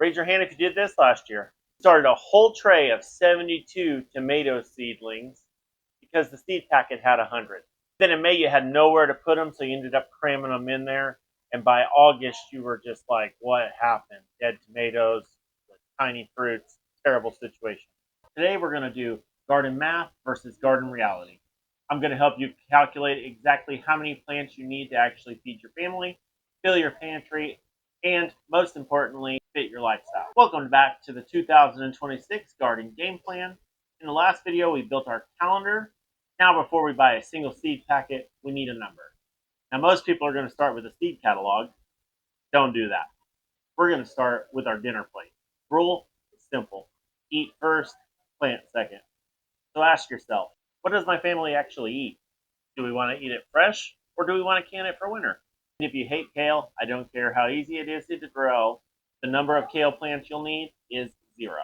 Raise your hand if you did this last year. Started a whole tray of 72 tomato seedlings because the seed packet had 100. Then in May you had nowhere to put them, so you ended up cramming them in there. And by August you were just like, what happened? Dead tomatoes, tiny fruits, terrible situation. Today we're going to do garden math versus garden reality. I'm going to help you calculate exactly how many plants you need to actually feed your family, fill your pantry, and most importantly, fit your lifestyle. Welcome back to the 2026 garden game plan. In the last video, we built our calendar. Now, before we buy a single seed packet, we need a number. Now, most people are going to start with a seed catalog. Don't do that. We're going to start with our dinner plate. Rule is simple. Eat first, plant second. So ask yourself, what does my family actually eat? Do we want to eat it fresh, or do we want to can it for winter? If you hate kale, I don't care how easy it is to grow. The number of kale plants you'll need is 0.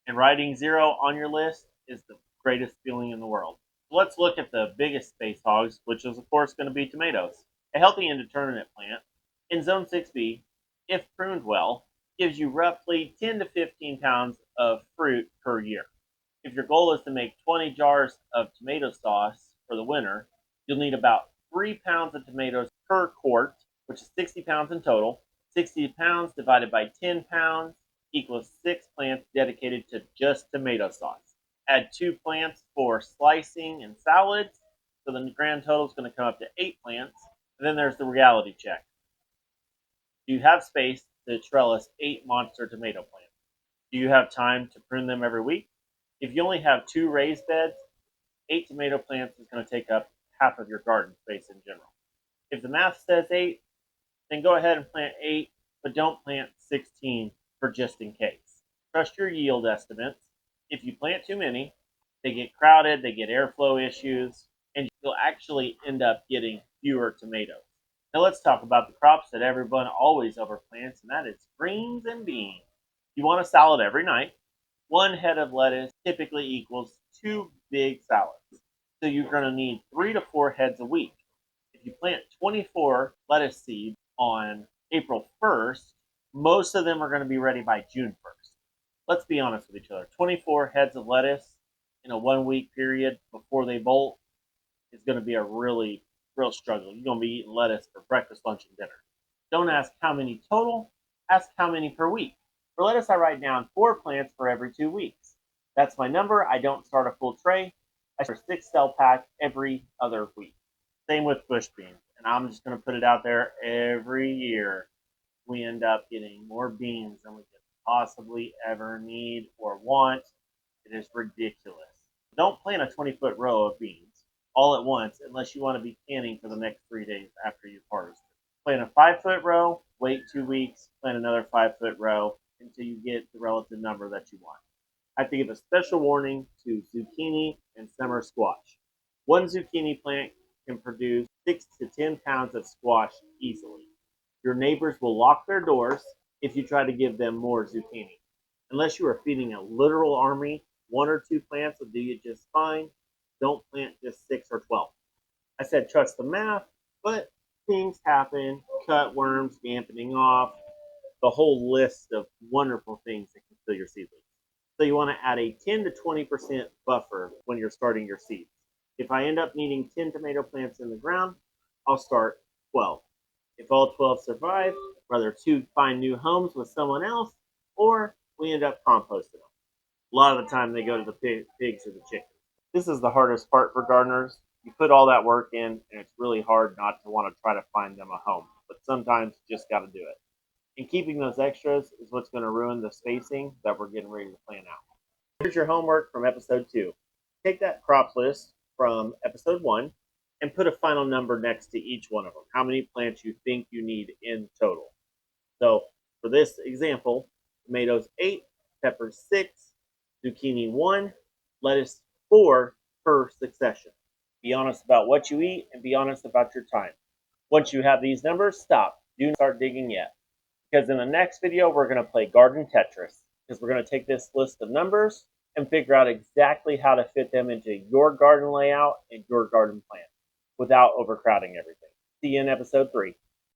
And writing 0 on your list is the greatest feeling in the world. Let's look at the biggest space hogs, which is of course going to be tomatoes. A healthy indeterminate plant in zone 6B, if pruned well, gives you roughly 10 to 15 pounds of fruit per year. If your goal is to make 20 jars of tomato sauce for the winter, you'll need about 3 pounds of tomatoes per quart, which is 60 pounds in total. 60 pounds divided by 10 pounds equals 6 plants dedicated to just tomato sauce. Add 2 plants for slicing and salads, so the grand total is going to come up to 8 plants. And then there's the reality check. Do you have space to trellis 8 monster tomato plants? Do you have time to prune them every week? If you only have 2 raised beds, 8 tomato plants is going to take up half of your garden space in general. If the math says 8, then go ahead and plant 8, but don't plant 16 for just in case. Trust your yield estimates. If you plant too many, they get crowded, they get airflow issues, and you'll actually end up getting fewer tomatoes. Now let's talk about the crops that everyone always overplants, and that is greens and beans. You want a salad every night. 1 head of lettuce typically equals 2 big salads. So you're going to need 3 to 4 heads a week. If you plant 24 lettuce seeds on April 1st, most of them are going to be ready by June 1st. Let's be honest with each other. 24 heads of lettuce in a 1-week period before they bolt is going to be a real struggle. You're going to be eating lettuce for breakfast, lunch, and dinner. Don't ask how many total, ask how many per week. For lettuce, I write down 4 plants for every 2 weeks. That's my number. I don't start a full tray. I start a 6-cell pack every other week. Same with bush beans. And I'm just going to put it out there, every year we end up getting more beans than we could possibly ever need or want. It is ridiculous. Don't plant a 20-foot row of beans all at once unless you want to be canning for the next 3 days after you've harvested. Plant a 5-foot row, wait 2 weeks, plant another 5-foot row until you get the relative number that you want. I have to give a special warning to zucchini and summer squash. 1 zucchini plant can produce 6 to 10 pounds of squash easily. Your neighbors will lock their doors if you try to give them more zucchini. Unless you are feeding a literal army, 1 or 2 plants will do you just fine. Don't plant just 6 or 12. I said trust the math, but things happen. Cutworms, dampening off, the whole list of wonderful things that can kill your seedlings. So you want to add a 10 to 20% buffer when you're starting your seeds. If I end up needing 10 tomato plants in the ground, I'll start 12. If all 12 survive, whether to find new homes with someone else, or we end up composting them. A lot of the time they go to the pigs or the chickens. This is the hardest part for gardeners. You put all that work in, and it's really hard not to want to try to find them a home. But sometimes you just got to do it. And keeping those extras is what's going to ruin the spacing that we're getting ready to plan out. Here's your homework from episode 2. Take that crop list from episode 1 and put a final number next to each one of them. How many plants you think you need in total. So for this example, tomatoes 8, peppers 6, zucchini 1, lettuce 4 per succession. Be honest about what you eat and be honest about your time. Once you have these numbers, stop. Do not start digging yet. Because in the next video, we're going to play Garden Tetris. Because we're going to take this list of numbers and figure out exactly how to fit them into your garden layout and your garden plan without overcrowding everything. See you in episode 3.